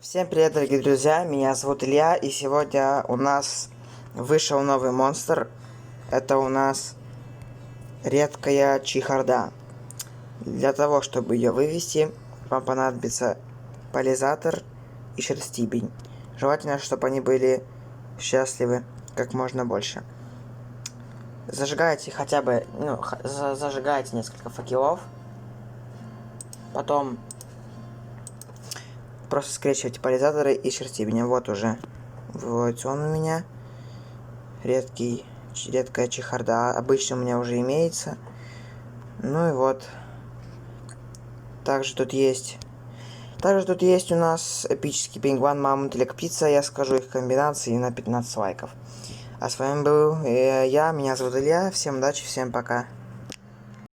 Всем привет, дорогие друзья, меня зовут Илья, и сегодня у нас вышел новый монстр. Это у нас редкая чехарда. Для того, чтобы ее вывести, вам понадобится поляризатор и шерстибень. Желательно, чтобы они были счастливы как можно больше. Зажигайте хотя бы, зажигайте несколько факелов. Потом просто скрещивайте поляризаторы и шерстибень. Вот уже выводится он у меня. Редкая чехарда. Обычно у меня уже имеется. Ну и вот. Также тут есть у нас эпический пингван, мамонт или птица. Я скажу их комбинации на 15 лайков. А с вами был я, меня зовут Илья. Всем удачи, всем пока.